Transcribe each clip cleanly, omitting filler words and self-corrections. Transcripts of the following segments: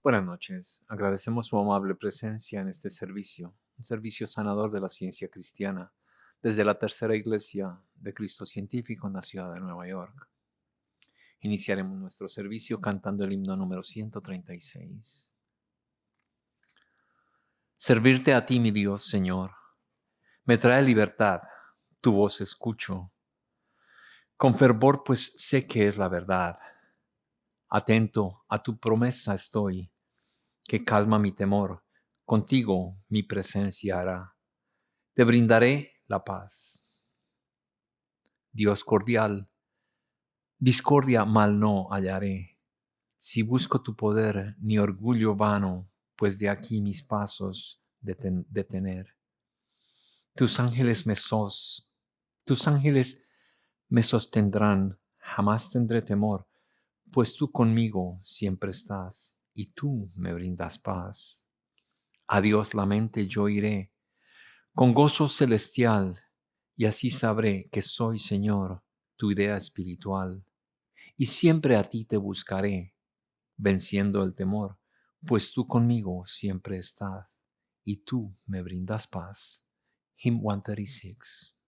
Buenas noches. Agradecemos su amable presencia en este servicio, un servicio sanador de la ciencia cristiana, desde la Tercera Iglesia de Cristo Científico en la ciudad de Nueva York. Iniciaremos nuestro servicio cantando el himno número 136. Servirte a ti, mi Dios, Señor, me trae libertad, tu voz escucho. Con fervor, pues sé que es la verdad. Atento a tu promesa estoy, que calma mi temor, contigo mi presencia hará. Te brindaré la paz. Dios cordial, discordia mal no hallaré. Si busco tu poder, ni orgullo vano, pues de aquí mis pasos detener. Tus ángeles tus ángeles me sostendrán, jamás tendré temor, pues tú conmigo siempre estás, y tú me brindas paz. A Dios la mente yo iré, con gozo celestial, y así sabré que soy, Señor, tu idea espiritual. Y siempre a ti te buscaré, venciendo el temor, pues tú conmigo siempre estás, y tú me brindas paz. Hymn 136.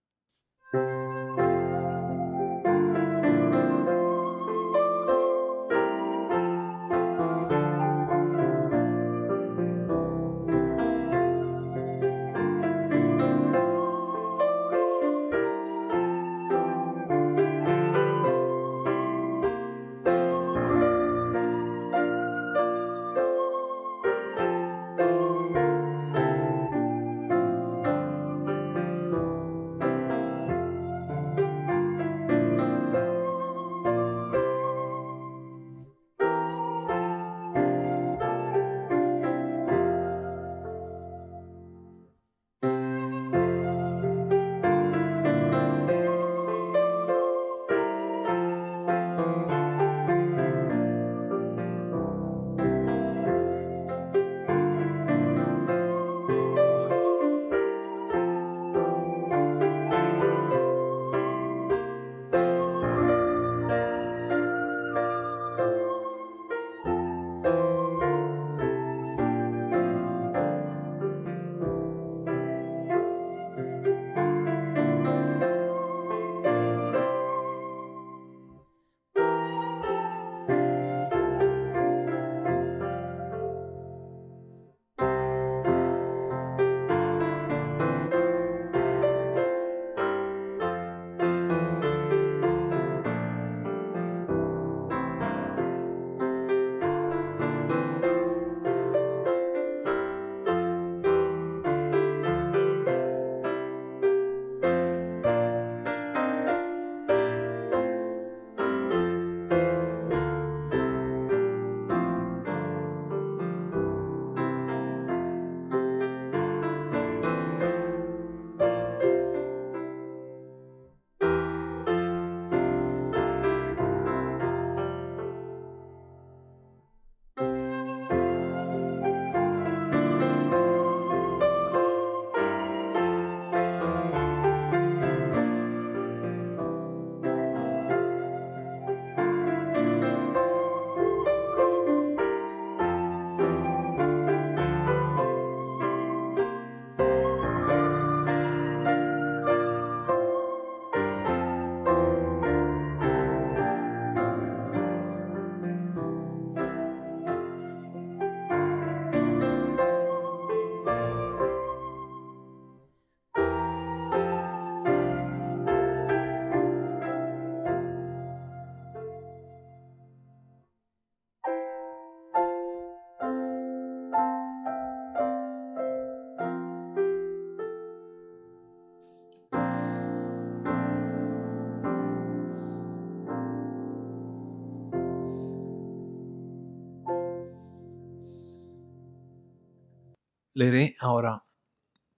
Leeré ahora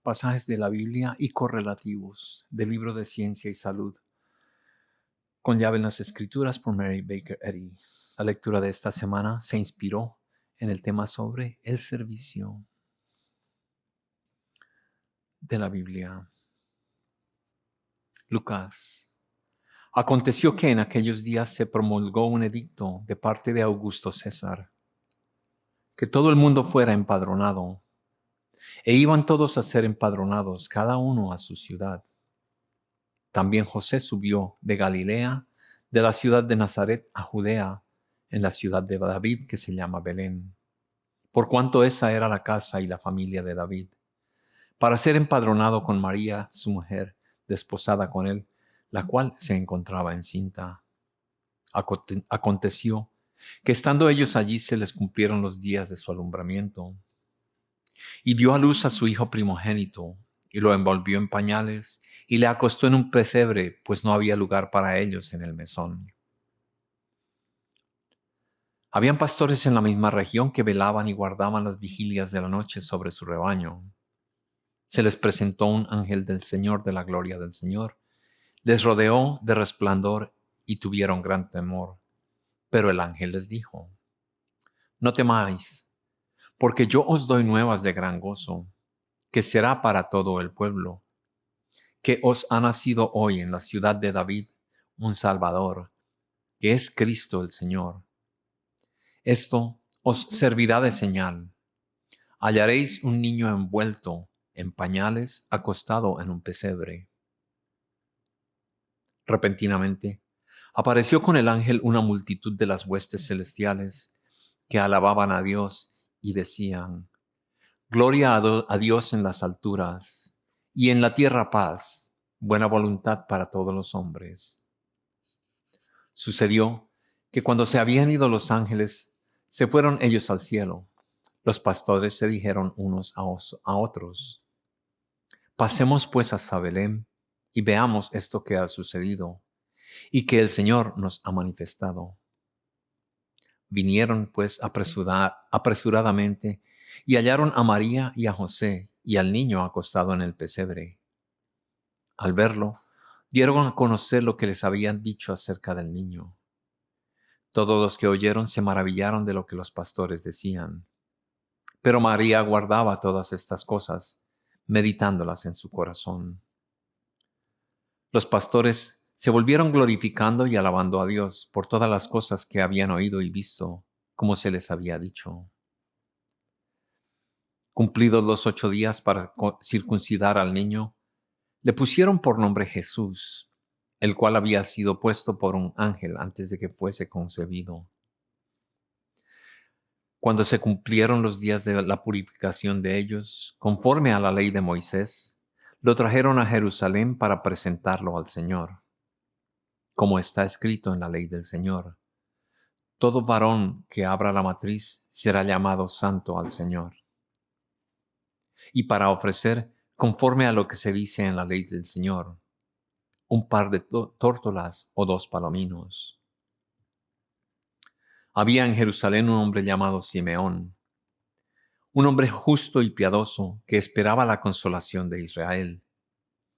pasajes de la Biblia y correlativos del libro de Ciencia y Salud, con llave en las Escrituras por Mary Baker Eddy. La lectura de esta semana se inspiró en el tema sobre el servicio de la Biblia. Lucas. Aconteció que en aquellos días se promulgó un edicto de parte de Augusto César, que todo el mundo fuera empadronado. E iban todos a ser empadronados, cada uno a su ciudad. También José subió de Galilea, de la ciudad de Nazaret a Judea, en la ciudad de David, que se llama Belén, por cuanto esa era la casa y la familia de David, para ser empadronado con María, su mujer, desposada con él, la cual se encontraba encinta. Aconteció que estando ellos allí se les cumplieron los días de su alumbramiento, y dio a luz a su hijo primogénito, y lo envolvió en pañales, y le acostó en un pesebre, pues no había lugar para ellos en el mesón. Habían pastores en la misma región que velaban y guardaban las vigilias de la noche sobre su rebaño. Se les presentó un ángel del Señor, de la gloria del Señor. Les rodeó de resplandor y tuvieron gran temor. Pero el ángel les dijo: No temáis, porque yo os doy nuevas de gran gozo, que será para todo el pueblo, que os ha nacido hoy en la ciudad de David un Salvador, que es Cristo el Señor. Esto os servirá de señal. Hallaréis un niño envuelto en pañales, acostado en un pesebre. Repentinamente apareció con el ángel una multitud de las huestes celestiales que alababan a Dios y decían: Gloria a Dios en las alturas, y en la tierra paz, buena voluntad para todos los hombres. Sucedió que cuando se habían ido los ángeles, se fueron ellos al cielo. Los pastores se dijeron unos a otros: Pasemos pues hasta Belén y veamos esto que ha sucedido y que el Señor nos ha manifestado. Vinieron pues apresuradamente y hallaron a María y a José y al niño acostado en el pesebre. Al verlo, dieron a conocer lo que les habían dicho acerca del niño. Todos los que oyeron se maravillaron de lo que los pastores decían. Pero María guardaba todas estas cosas, meditándolas en su corazón. Los pastores se volvieron glorificando y alabando a Dios por todas las cosas que habían oído y visto, como se les había dicho. Cumplidos los 8 días para circuncidar al niño, le pusieron por nombre Jesús, el cual había sido puesto por un ángel antes de que fuese concebido. Cuando se cumplieron los días de la purificación de ellos, conforme a la ley de Moisés, lo trajeron a Jerusalén para presentarlo al Señor, como está escrito en la ley del Señor. Todo varón que abra la matriz será llamado santo al Señor. Y para ofrecer, conforme a lo que se dice en la ley del Señor, un par de tórtolas o 2 palominos. Había en Jerusalén un hombre llamado Simeón, un hombre justo y piadoso que esperaba la consolación de Israel,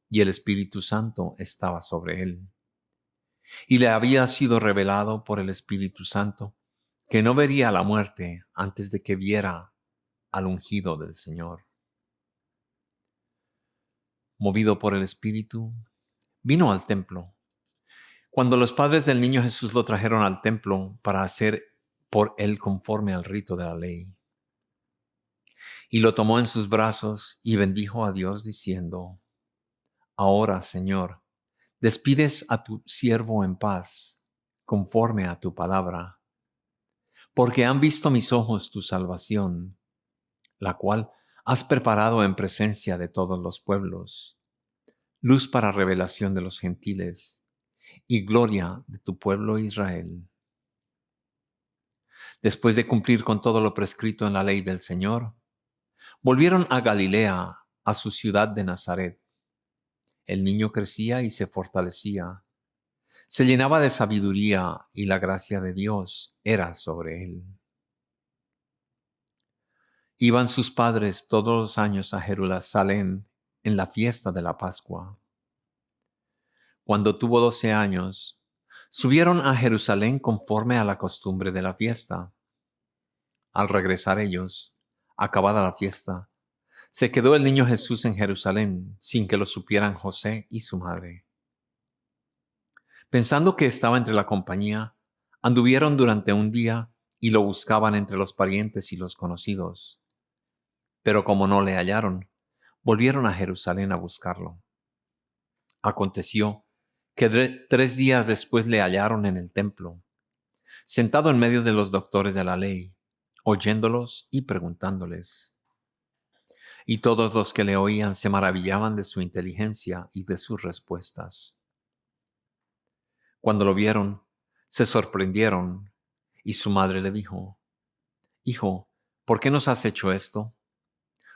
y el Espíritu Santo estaba sobre él. Y le había sido revelado por el Espíritu Santo que no vería la muerte antes de que viera al ungido del Señor. Movido por el Espíritu, vino al templo. Cuando los padres del niño Jesús lo trajeron al templo para hacer por él conforme al rito de la ley, y lo tomó en sus brazos y bendijo a Dios diciendo: Ahora, Señor, despides a tu siervo en paz, conforme a tu palabra, porque han visto mis ojos tu salvación, la cual has preparado en presencia de todos los pueblos, luz para revelación de los gentiles y gloria de tu pueblo Israel. Después de cumplir con todo lo prescrito en la ley del Señor, volvieron a Galilea, a su ciudad de Nazaret. El niño crecía y se fortalecía. Se llenaba de sabiduría y la gracia de Dios era sobre él. Iban sus padres todos los años a Jerusalén en la fiesta de la Pascua. Cuando tuvo 12 años, subieron a Jerusalén conforme a la costumbre de la fiesta. Al regresar ellos, acabada la fiesta, se quedó el niño Jesús en Jerusalén sin que lo supieran José y su madre. Pensando que estaba entre la compañía, anduvieron durante un día y lo buscaban entre los parientes y los conocidos. Pero como no le hallaron, volvieron a Jerusalén a buscarlo. Aconteció que 3 días después le hallaron en el templo, sentado en medio de los doctores de la ley, oyéndolos y preguntándoles. Y todos los que le oían se maravillaban de su inteligencia y de sus respuestas. Cuando lo vieron, se sorprendieron, y su madre le dijo: Hijo, ¿por qué nos has hecho esto?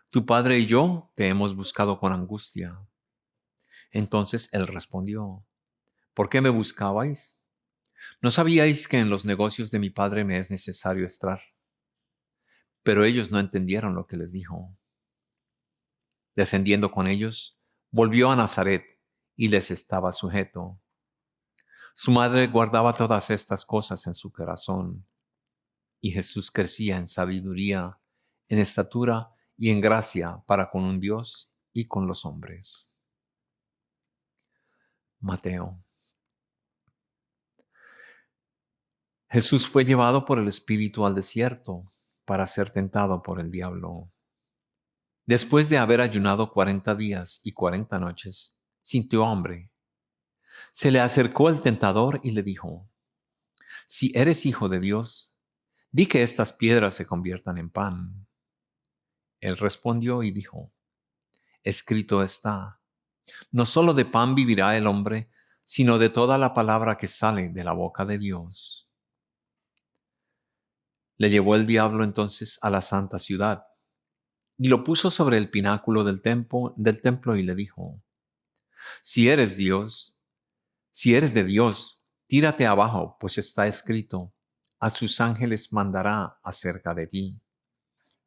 Tu padre y yo te hemos buscado con angustia. Entonces él respondió: ¿Por qué me buscabais? ¿No sabíais que en los negocios de mi padre me es necesario estar? Pero ellos no entendieron lo que les dijo. Descendiendo con ellos, volvió a Nazaret y les estaba sujeto. Su madre guardaba todas estas cosas en su corazón, y Jesús crecía en sabiduría, en estatura y en gracia para con un Dios y con los hombres. Mateo. Jesús fue llevado por el Espíritu al desierto para ser tentado por el diablo. Después de haber ayunado 40 días y 40 noches, sintió hambre. Se le acercó el tentador y le dijo: Si eres hijo de Dios, di que estas piedras se conviertan en pan. Él respondió y dijo: Escrito está, no solo de pan vivirá el hombre, sino de toda la palabra que sale de la boca de Dios. Le llevó el diablo entonces a la santa ciudad y lo puso sobre el pináculo del templo y le dijo: Si eres Dios, si eres de Dios, tírate abajo, pues está escrito: a sus ángeles mandará acerca de ti,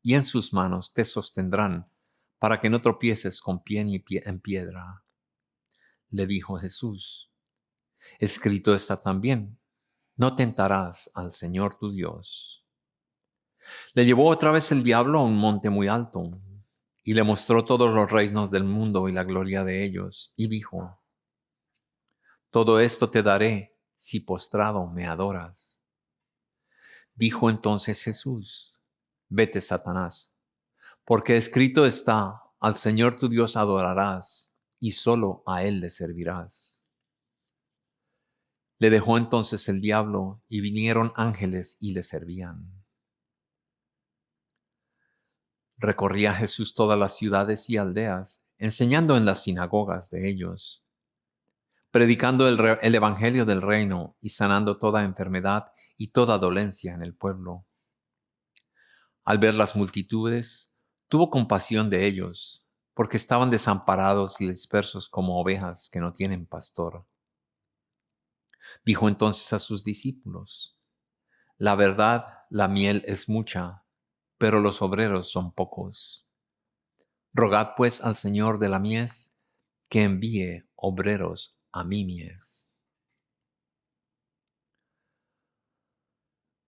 y en sus manos te sostendrán, para que no tropieces con pie en piedra. Le dijo Jesús: Escrito está también: no tentarás al Señor tu Dios. Le llevó otra vez el diablo a un monte muy alto, y le mostró todos los reinos del mundo y la gloria de ellos, y dijo: Todo esto te daré si postrado me adoras. Dijo entonces Jesús: Vete, Satanás, porque escrito está: al Señor tu Dios adorarás, y solo a Él le servirás. Le dejó entonces el diablo, y vinieron ángeles y le servían. Recorría Jesús todas las ciudades y aldeas, enseñando en las sinagogas de ellos, predicando el evangelio del reino y sanando toda enfermedad y toda dolencia en el pueblo. Al ver las multitudes, tuvo compasión de ellos, porque estaban desamparados y dispersos como ovejas que no tienen pastor. Dijo entonces a sus discípulos: La verdad, la miel es mucha, pero los obreros son pocos. Rogad pues al Señor de la mies que envíe obreros a mi mies.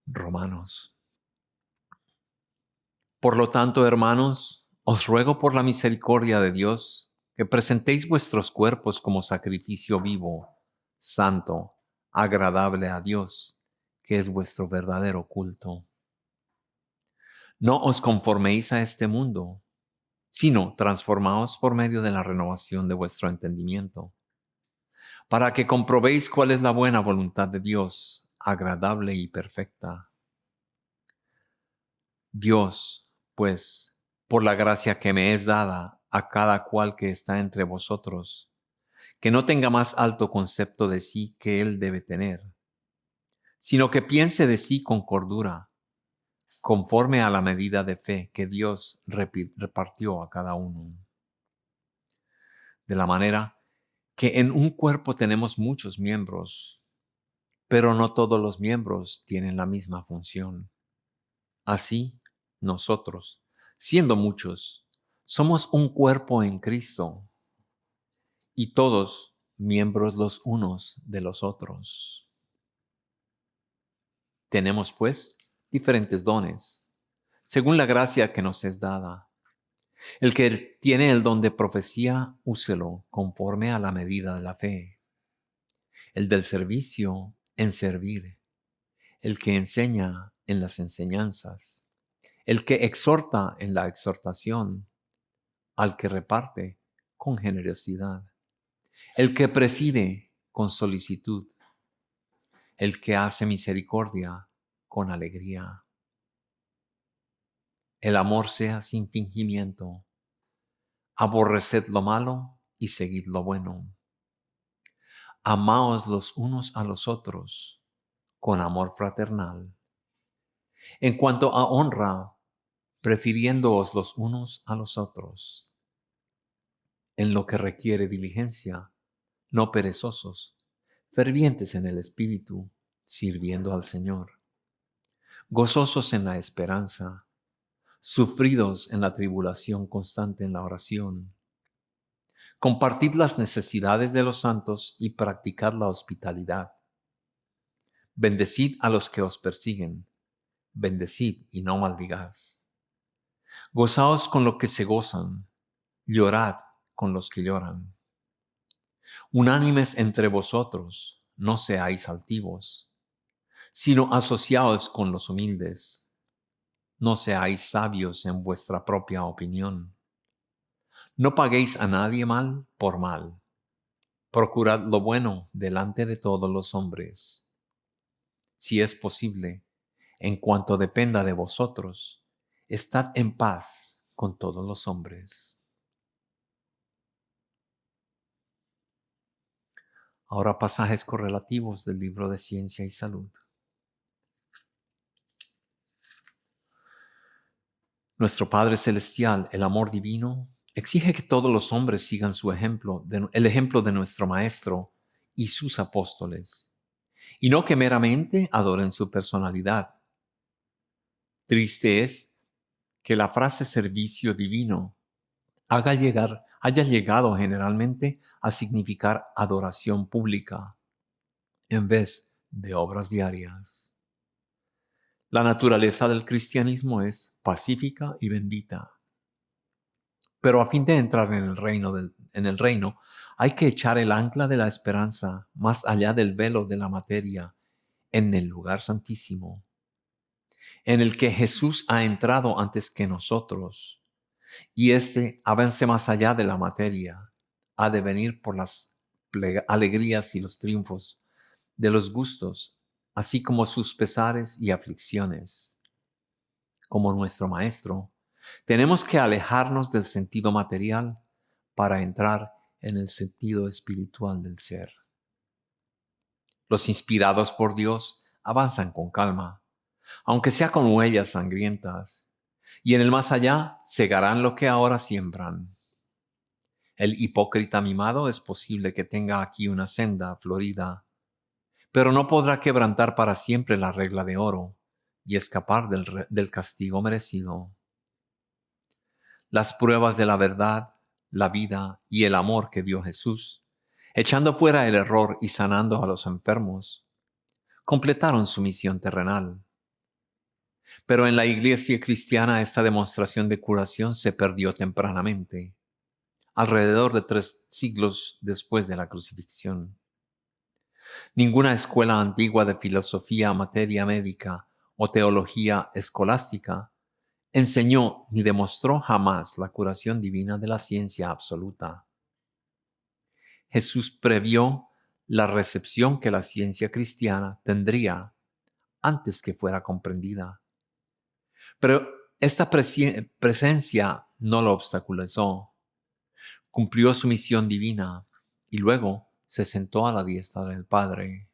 Romanos. Por lo tanto, hermanos, os ruego por la misericordia de Dios que presentéis vuestros cuerpos como sacrificio vivo, santo, agradable a Dios, que es vuestro verdadero culto. No os conforméis a este mundo, sino transformaos por medio de la renovación de vuestro entendimiento, para que comprobéis cuál es la buena voluntad de Dios, agradable y perfecta. Dios, pues, por la gracia que me es dada a cada cual que está entre vosotros, que no tenga más alto concepto de sí que él debe tener, sino que piense de sí con cordura, conforme a la medida de fe que Dios repartió a cada uno. De la manera que en un cuerpo tenemos muchos miembros, pero no todos los miembros tienen la misma función. Así, nosotros, siendo muchos, somos un cuerpo en Cristo, y todos miembros los unos de los otros. Tenemos, pues, diferentes dones, según la gracia que nos es dada. El que tiene el don de profecía, úselo conforme a la medida de la fe. El del servicio, en servir. El que enseña, en las enseñanzas, el que exhorta en la exhortación, al que reparte con generosidad, el que preside con solicitud, el que hace misericordia con alegría. El amor sea sin fingimiento. Aborreced lo malo y seguid lo bueno. Amaos los unos a los otros con amor fraternal. En cuanto a honra, prefiriéndoos los unos a los otros. En lo que requiere diligencia, no perezosos, fervientes en el espíritu, sirviendo al Señor. Gozosos en la esperanza, sufridos en la tribulación, constante en la oración. Compartid las necesidades de los santos y practicad la hospitalidad. Bendecid a los que os persiguen, bendecid y no maldigáis. Gozaos con los que se gozan, llorad con los que lloran. Unánimes entre vosotros, no seáis altivos, sino asociaos con los humildes. No seáis sabios en vuestra propia opinión. No paguéis a nadie mal por mal. Procurad lo bueno delante de todos los hombres. Si es posible, en cuanto dependa de vosotros, estad en paz con todos los hombres. Ahora pasajes correlativos del libro de Ciencia y Salud. Nuestro Padre Celestial, el amor divino, exige que todos los hombres sigan su ejemplo, el ejemplo de nuestro Maestro y sus apóstoles, y no que meramente adoren su personalidad. Triste es que la frase servicio divino haya llegado generalmente a significar adoración pública en vez de obras diarias. La naturaleza del cristianismo es pacífica y bendita. Pero a fin de entrar en el reino, hay que echar el ancla de la esperanza más allá del velo de la materia, en el lugar santísimo, en el que Jesús ha entrado antes que nosotros, y avance más allá de la materia, ha de venir por las alegrías y los triunfos de los gustos, así como sus pesares y aflicciones. Como nuestro Maestro, tenemos que alejarnos del sentido material para entrar en el sentido espiritual del ser. Los inspirados por Dios avanzan con calma, aunque sea con huellas sangrientas, y en el más allá segarán lo que ahora siembran. El hipócrita mimado es posible que tenga aquí una senda florida, pero no podrá quebrantar para siempre la regla de oro y escapar del castigo merecido. Las pruebas de la verdad, la vida y el amor que dio Jesús, echando fuera el error y sanando a los enfermos, completaron su misión terrenal. Pero en la iglesia cristiana esta demostración de curación se perdió tempranamente, alrededor de 3 siglos después de la crucifixión. Ninguna escuela antigua de filosofía, materia médica o teología escolástica enseñó ni demostró jamás la curación divina de la ciencia absoluta. Jesús previó la recepción que la ciencia cristiana tendría antes que fuera comprendida. Pero esta presencia no lo obstaculizó. Cumplió su misión divina y luego se sentó a la diestra del Padre.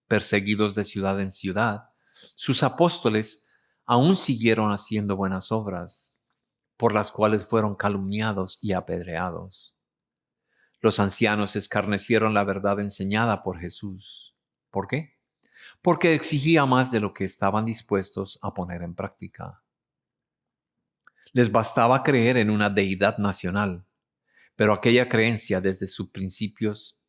Perseguidos de ciudad en ciudad, sus apóstoles aún siguieron haciendo buenas obras, por las cuales fueron calumniados y apedreados. Los ancianos escarnecieron la verdad enseñada por Jesús. ¿Por qué? Porque exigía más de lo que estaban dispuestos a poner en práctica. Les bastaba creer en una deidad nacional, pero aquella creencia desde sus principios,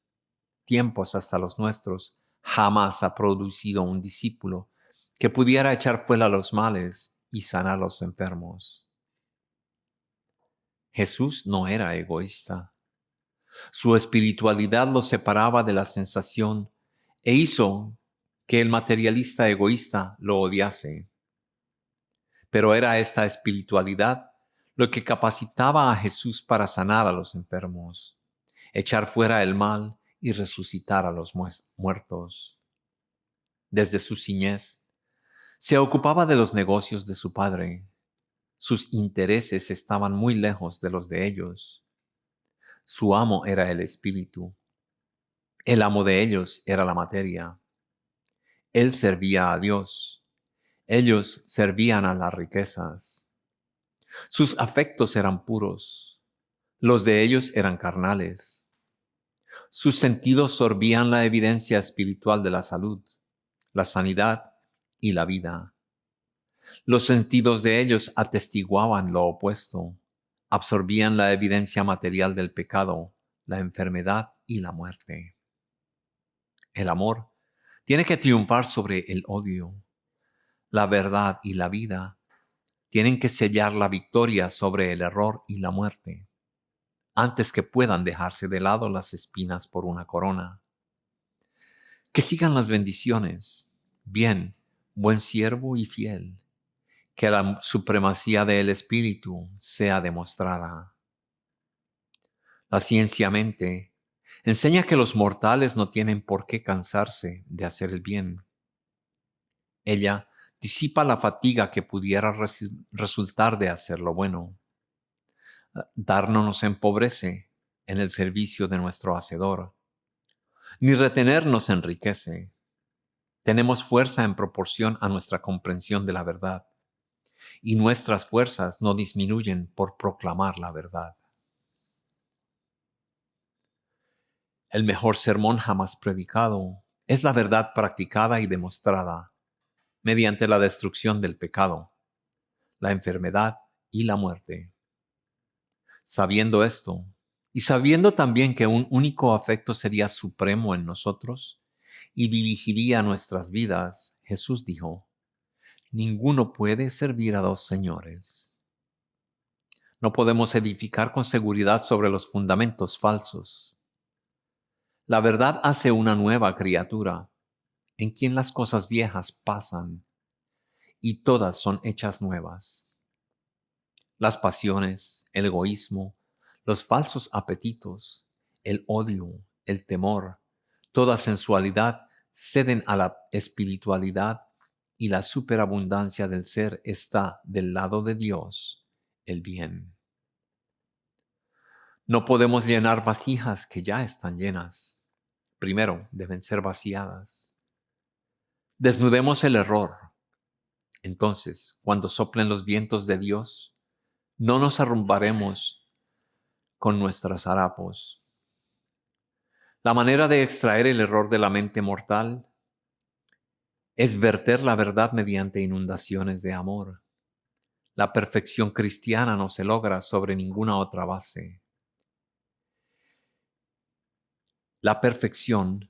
tiempos hasta los nuestros, jamás ha producido un discípulo que pudiera echar fuera los males y sanar a los enfermos. Jesús no era egoísta. Su espiritualidad lo separaba de la sensación e hizo que el materialista egoísta lo odiase. Pero era esta espiritualidad lo que capacitaba a Jesús para sanar a los enfermos, echar fuera el mal y resucitar a los muertos. Desde su niñez, se ocupaba de los negocios de su padre. Sus intereses estaban muy lejos de los de ellos. Su amo era el espíritu. El amo de ellos era la materia. Él servía a Dios. Ellos servían a las riquezas. Sus afectos eran puros. Los de ellos eran carnales. Sus sentidos sorbían la evidencia espiritual de la salud, la sanidad y la vida. Los sentidos de ellos atestiguaban lo opuesto, absorbían la evidencia material del pecado, la enfermedad y la muerte. El amor tiene que triunfar sobre el odio. La verdad y la vida tienen que sellar la victoria sobre el error y la muerte, antes que puedan dejarse de lado las espinas por una corona. Que sigan las bendiciones. Bien, buen siervo y fiel. Que la supremacía del Espíritu sea demostrada. La ciencia mente enseña que los mortales no tienen por qué cansarse de hacer el bien. Ella disipa la fatiga que pudiera resultar de hacer lo bueno. Dar no nos empobrece en el servicio de nuestro Hacedor, ni retener nos enriquece. Tenemos fuerza en proporción a nuestra comprensión de la verdad, y nuestras fuerzas no disminuyen por proclamar la verdad. El mejor sermón jamás predicado es la verdad practicada y demostrada mediante la destrucción del pecado, la enfermedad y la muerte. Sabiendo esto, y sabiendo también que un único afecto sería supremo en nosotros y dirigiría nuestras vidas, Jesús dijo: ninguno puede servir a dos señores. No podemos edificar con seguridad sobre los fundamentos falsos. La verdad hace una nueva criatura, en quien las cosas viejas pasan y todas son hechas nuevas. Las pasiones, el egoísmo, los falsos apetitos, el odio, el temor, toda sensualidad ceden a la espiritualidad y la superabundancia del ser está del lado de Dios, el bien. No podemos llenar vasijas que ya están llenas. Primero deben ser vaciadas. Desnudemos el error. Entonces, cuando soplen los vientos de Dios, no nos arrumbaremos con nuestros harapos. La manera de extraer el error de la mente mortal es verter la verdad mediante inundaciones de amor. La perfección cristiana no se logra sobre ninguna otra base. La perfección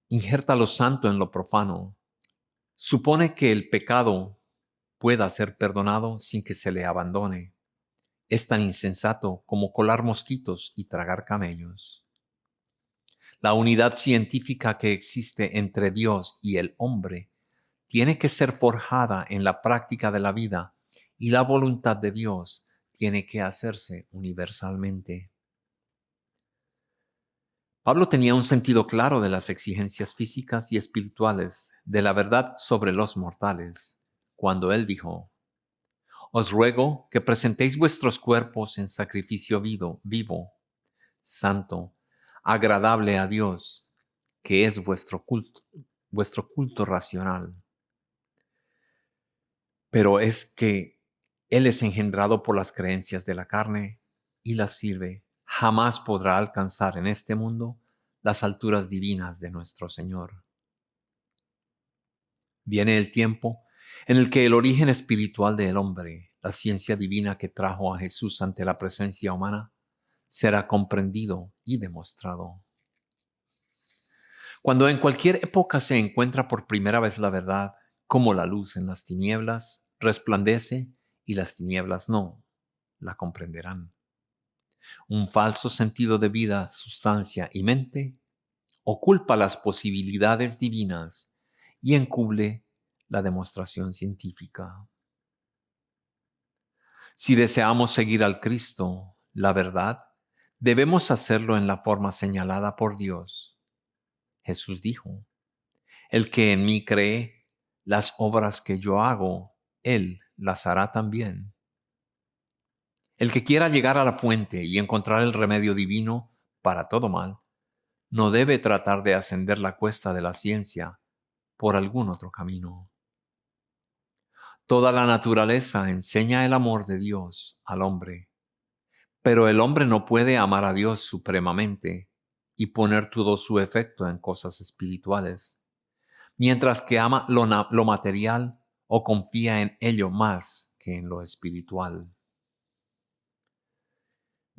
injerta lo santo en lo profano. Supone que el pecado pueda ser perdonado sin que se le abandone. Es tan insensato como colar mosquitos y tragar camellos. La unidad científica que existe entre Dios y el hombre tiene que ser forjada en la práctica de la vida y la voluntad de Dios tiene que hacerse universalmente. Pablo tenía un sentido claro de las exigencias físicas y espirituales de la verdad sobre los mortales, cuando él dijo: os ruego que presentéis vuestros cuerpos en sacrificio vivo, santo, agradable a Dios, que es vuestro culto racional. Pero es que Él es engendrado por las creencias de la carne y las sirve. Jamás podrá alcanzar en este mundo las alturas divinas de nuestro Señor. Viene el tiempo en el que el origen espiritual del hombre, la ciencia divina que trajo a Jesús ante la presencia humana, será comprendido y demostrado. Cuando en cualquier época se encuentra por primera vez la verdad, como la luz en las tinieblas, resplandece y las tinieblas no la comprenderán. Un falso sentido de vida, sustancia y mente oculta las posibilidades divinas y encubre la demostración científica. Si deseamos seguir al Cristo, la verdad, debemos hacerlo en la forma señalada por Dios. Jesús dijo: el que en mí cree, las obras que yo hago, él las hará también. El que quiera llegar a la fuente y encontrar el remedio divino para todo mal, no debe tratar de ascender la cuesta de la ciencia por algún otro camino. Toda la naturaleza enseña el amor de Dios al hombre, pero el hombre no puede amar a Dios supremamente y poner todo su efecto en cosas espirituales, mientras que ama lo material o confía en ello más que en lo espiritual.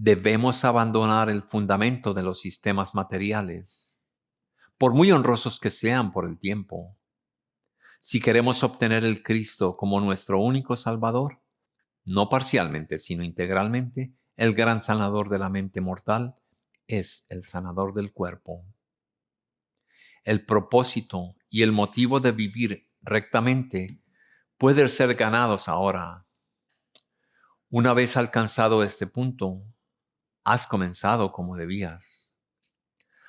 Debemos abandonar el fundamento de los sistemas materiales, por muy honrosos que sean por el tiempo. Si queremos obtener el Cristo como nuestro único Salvador, no parcialmente, sino integralmente, el gran sanador de la mente mortal es el sanador del cuerpo. El propósito y el motivo de vivir rectamente pueden ser ganados ahora. Una vez alcanzado este punto, has comenzado como debías.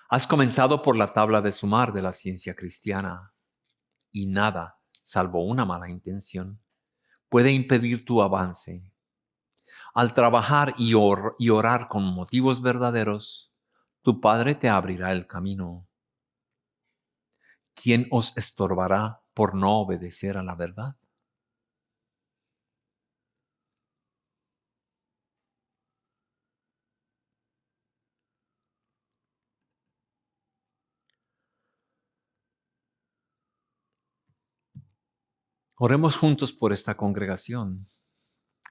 Has comenzado por la tabla de sumar de la ciencia cristiana, y nada, salvo una mala intención, puede impedir tu avance. Al trabajar y orar con motivos verdaderos, tu Padre te abrirá el camino. ¿Quién os estorbará por no obedecer a la verdad? Oremos juntos por esta congregación,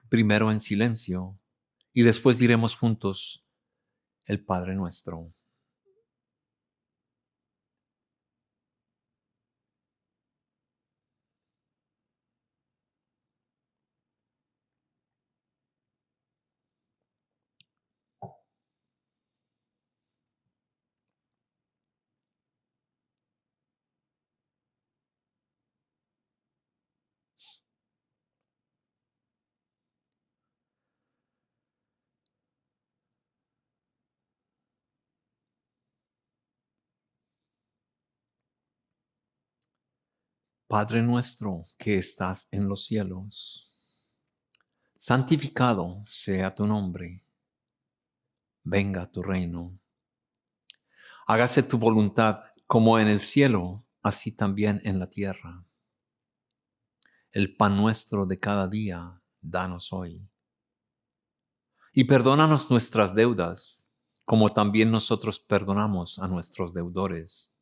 primero en silencio, y después diremos juntos el Padre nuestro. Padre nuestro que estás en los cielos, santificado sea tu nombre. Venga tu reino. Hágase tu voluntad como en el cielo, así también en la tierra. El pan nuestro de cada día, danos hoy. Y perdónanos nuestras deudas, como también nosotros perdonamos a nuestros deudores.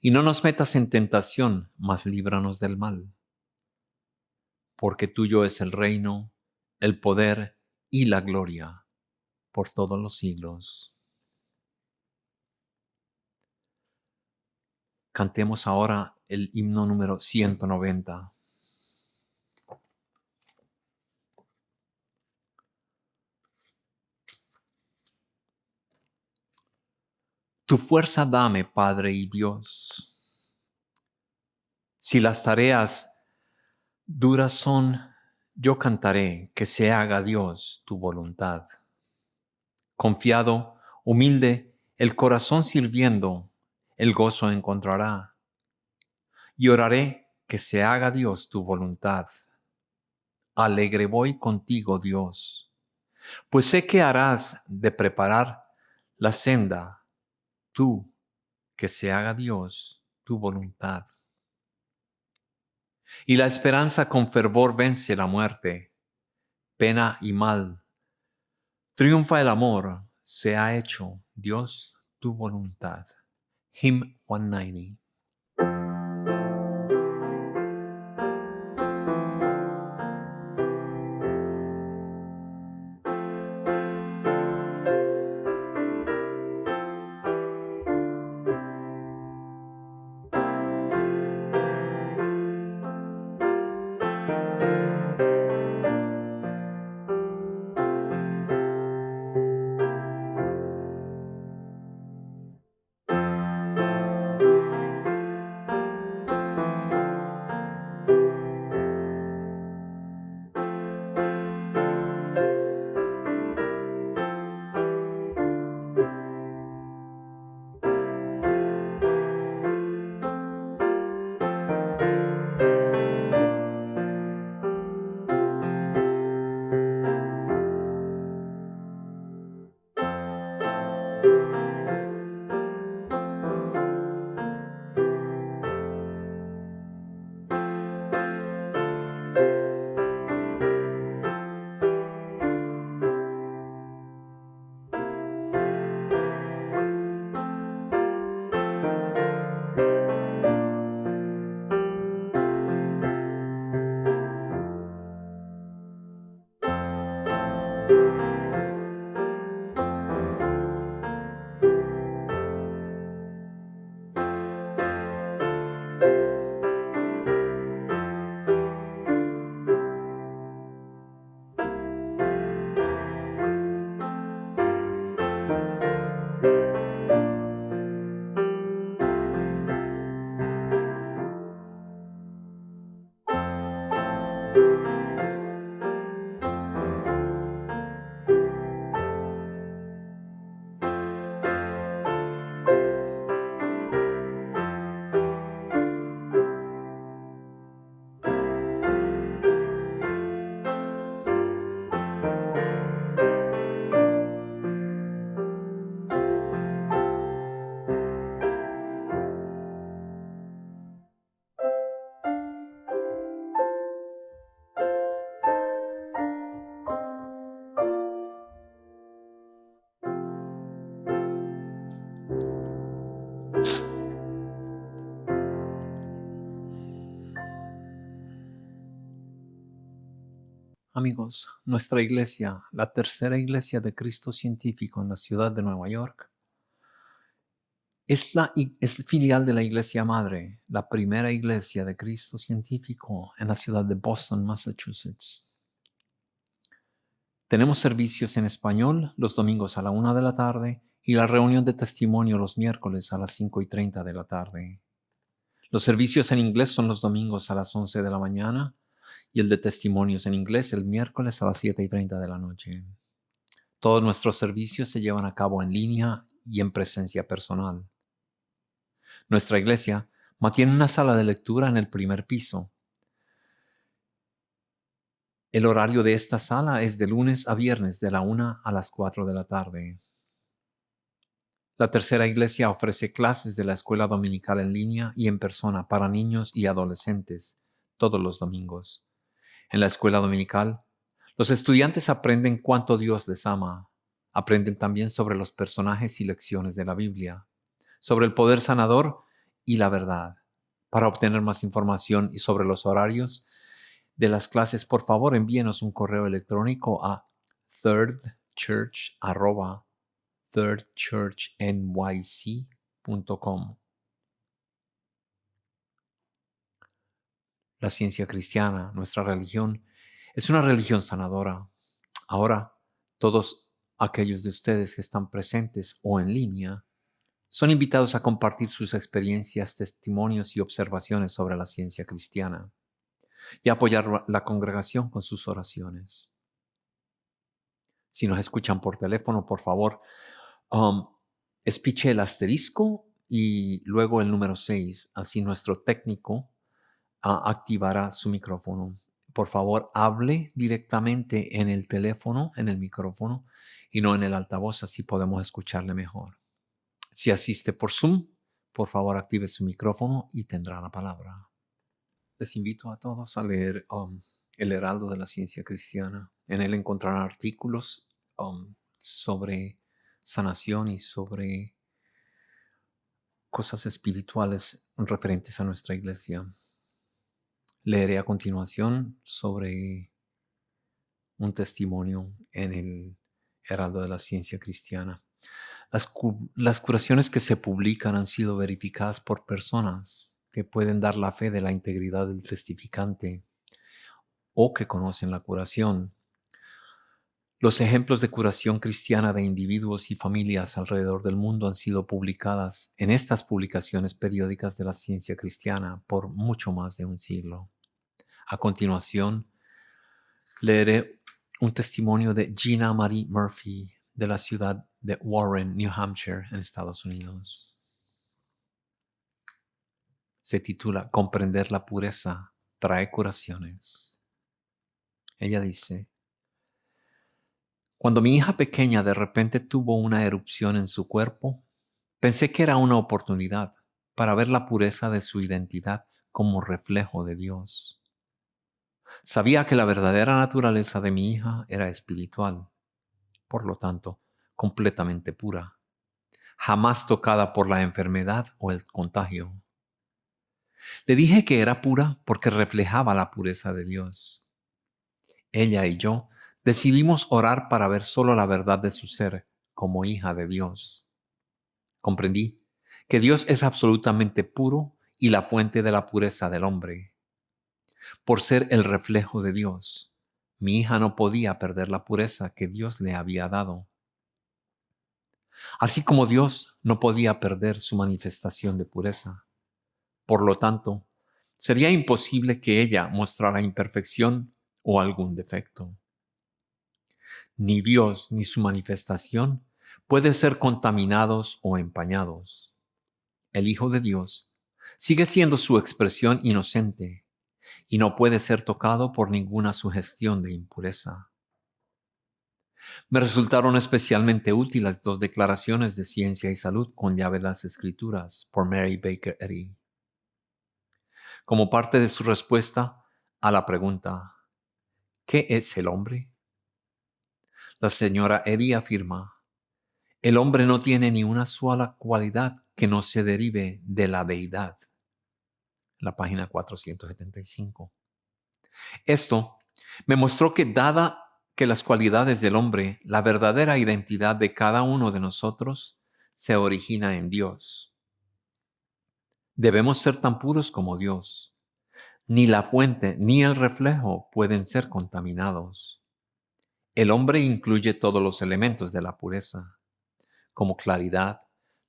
Y no nos metas en tentación, mas líbranos del mal. Porque tuyo es el reino, el poder y la gloria, por todos los siglos. Cantemos ahora el himno número 190. Tu fuerza dame, Padre y Dios. Si las tareas duras son, yo cantaré que se haga Dios tu voluntad. Confiado, humilde, el corazón sirviendo, el gozo encontrará. Y oraré que se haga Dios tu voluntad. Alegre voy contigo, Dios, pues sé que harás de preparar la senda, tú, que se haga Dios tu voluntad. Y la esperanza con fervor vence la muerte, pena y mal. Triunfa el amor, se ha hecho, Dios, tu voluntad. Hymn 190. amigos, nuestra iglesia, la tercera iglesia de Cristo Científico en la ciudad de Nueva York, es filial de la iglesia madre, la primera iglesia de Cristo Científico en la ciudad de Boston, Massachusetts. Tenemos servicios en español los domingos a la 1 de la tarde y la reunión de testimonio los miércoles a las 5:30 de la tarde. Los servicios en inglés son los domingos a las 11 de la mañana y el de testimonios en inglés el miércoles a las 7:30 de la noche. Todos nuestros servicios se llevan a cabo en línea y en presencia personal. Nuestra iglesia mantiene una sala de lectura en el primer piso. El horario de esta sala es de lunes a viernes de la 1 a las 4 de la tarde. La tercera iglesia ofrece clases de la escuela dominical en línea y en persona para niños y adolescentes todos los domingos. En la escuela dominical, los estudiantes aprenden cuánto Dios les ama. Aprenden también sobre los personajes y lecciones de la Biblia, sobre el poder sanador y la verdad. Para obtener más información y sobre los horarios de las clases, por favor envíenos un correo electrónico a thirdchurch@thirdchurchnyc.com. La ciencia cristiana, nuestra religión, es una religión sanadora. Ahora, todos aquellos de ustedes que están presentes o en línea son invitados a compartir sus experiencias, testimonios y observaciones sobre la ciencia cristiana y apoyar la congregación con sus oraciones. Si nos escuchan por teléfono, por favor, espiche el asterisco y luego el número 6. Así nuestro técnico activará su micrófono. Por favor, hable directamente en el teléfono, en el micrófono, y no en el altavoz, así podemos escucharle mejor. Si asiste por Zoom, por favor, active su micrófono y tendrá la palabra. Les invito a todos a leer El Heraldo de la Ciencia Cristiana. En él encontrarán artículos sobre sanación y sobre cosas espirituales referentes a nuestra iglesia. Leeré a continuación sobre un testimonio en el Heraldo de la Ciencia Cristiana. Las curaciones que se publican han sido verificadas por personas que pueden dar la fe de la integridad del testificante o que conocen la curación. Los ejemplos de curación cristiana de individuos y familias alrededor del mundo han sido publicadas en estas publicaciones periódicas de la ciencia cristiana por mucho más de un siglo. A continuación, leeré un testimonio de Gina Marie Murphy de la ciudad de Warren, New Hampshire, en Estados Unidos. Se titula Comprender la pureza trae curaciones. Ella dice: cuando mi hija pequeña de repente tuvo una erupción en su cuerpo, pensé que era una oportunidad para ver la pureza de su identidad como reflejo de Dios. Sabía que la verdadera naturaleza de mi hija era espiritual, por lo tanto, completamente pura, jamás tocada por la enfermedad o el contagio. Le dije que era pura porque reflejaba la pureza de Dios. Ella y yo decidimos orar para ver solo la verdad de su ser como hija de Dios. Comprendí que Dios es absolutamente puro y la fuente de la pureza del hombre. Por ser el reflejo de Dios, mi hija no podía perder la pureza que Dios le había dado. Así como Dios no podía perder su manifestación de pureza. Por lo tanto, sería imposible que ella mostrara imperfección o algún defecto. Ni Dios ni su manifestación pueden ser contaminados o empañados. El Hijo de Dios sigue siendo su expresión inocente y no puede ser tocado por ninguna sugestión de impureza. Me resultaron especialmente útiles dos declaraciones de ciencia y salud con llave de las Escrituras por Mary Baker Eddy. Como parte de su respuesta a la pregunta, ¿qué es el hombre? La señora Eddy afirma: el hombre no tiene ni una sola cualidad que no se derive de la deidad. La página 475. Esto Me mostró que dada que las cualidades del hombre, la verdadera identidad de cada uno de nosotros se origina en Dios. Debemos ser tan puros como Dios. Ni la fuente ni el reflejo pueden ser contaminados. El hombre incluye todos los elementos de la pureza, como claridad,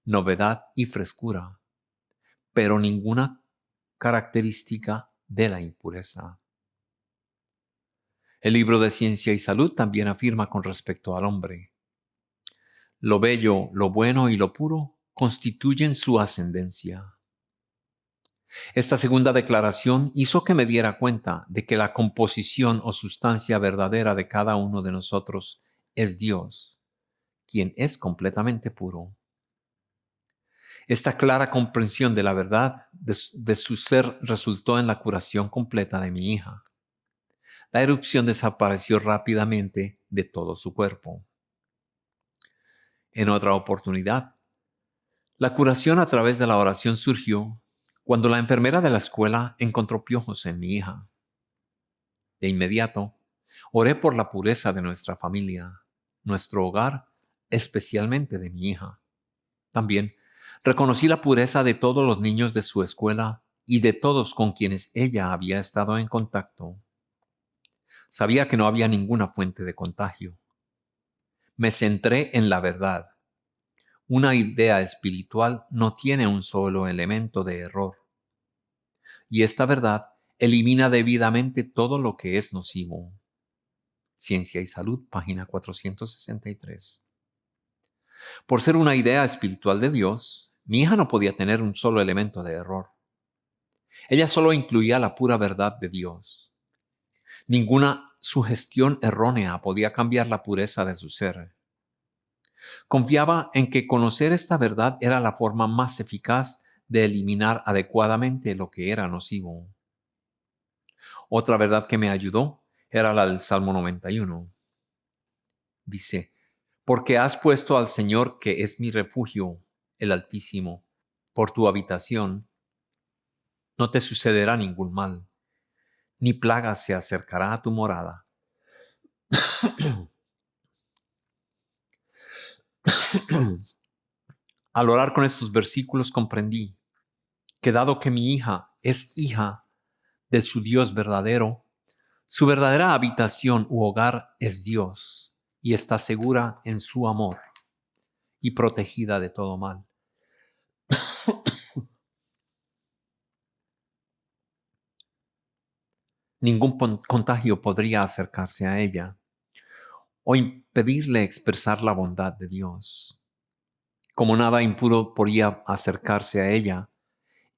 novedad y frescura, pero ninguna característica de la impureza. El libro de Ciencia y Salud también afirma con respecto al hombre: lo bello, lo bueno y lo puro constituyen su ascendencia. Esta segunda declaración hizo que me diera cuenta de que la composición o sustancia verdadera de cada uno de nosotros es Dios, quien es completamente puro. Esta clara comprensión de la verdad de su ser resultó en la curación completa de mi hija. La erupción desapareció rápidamente de todo su cuerpo. En otra oportunidad, la curación a través de la oración surgió cuando la enfermera de la escuela encontró piojos en mi hija. De inmediato, oré por la pureza de nuestra familia, nuestro hogar, especialmente de mi hija. También reconocí la pureza de todos los niños de su escuela y de todos con quienes ella había estado en contacto. Sabía que no había ninguna fuente de contagio. Me centré en la verdad. Una idea espiritual no tiene un solo elemento de error. Y esta verdad elimina debidamente todo lo que es nocivo. Ciencia y Salud, página 463. Por ser una idea espiritual de Dios, mi hija no podía tener un solo elemento de error. Ella solo incluía la pura verdad de Dios. Ninguna sugestión errónea podía cambiar la pureza de su ser. Confiaba en que conocer esta verdad era la forma más eficaz de eliminar adecuadamente lo que era nocivo. Otra verdad que me ayudó era la del Salmo 91. Dice: porque has puesto al Señor, que es mi refugio, el Altísimo, por tu habitación, no te sucederá ningún mal, ni plaga se acercará a tu morada. Al orar con estos versículos comprendí que dado que mi hija es hija de su Dios verdadero, su verdadera habitación u hogar es Dios y está segura en su amor y protegida de todo mal. Ningún contagio podría acercarse a ella o impedirle expresar la bondad de Dios. Como nada impuro podía acercarse a ella,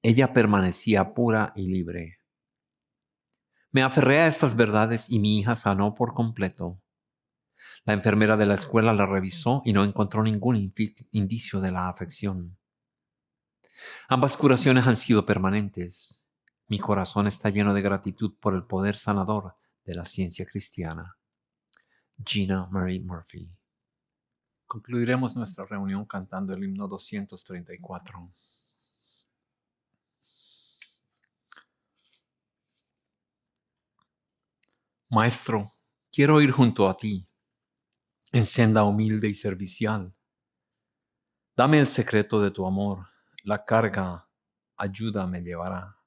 ella permanecía pura y libre. Me aferré a estas verdades y mi hija sanó por completo. La enfermera de la escuela la revisó y no encontró ningún indicio de la afección. Ambas curaciones han sido permanentes. Mi corazón está lleno de gratitud por el poder sanador de la ciencia cristiana. Gina Marie Murphy. Concluiremos nuestra reunión cantando el himno 234. Maestro, quiero ir junto a ti, en senda humilde y servicial. Dame el secreto de tu amor, la carga, ayuda me llevará.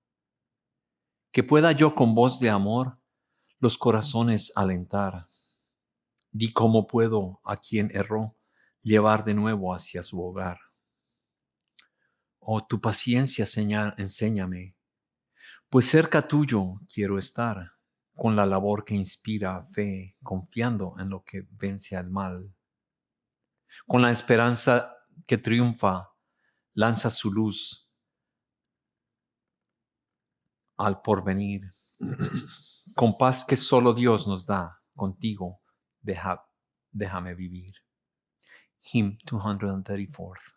Que pueda yo con voz de amor los corazones alentar. Di cómo puedo a quien erró llevar de nuevo hacia su hogar. Oh, tu paciencia enséñame, pues cerca tuyo quiero estar, con la labor que inspira fe, confiando en lo que vence al mal. Con la esperanza que triunfa, lanza su luz al porvenir. Con paz que solo Dios nos da, contigo déjame vivir. Hymn 234.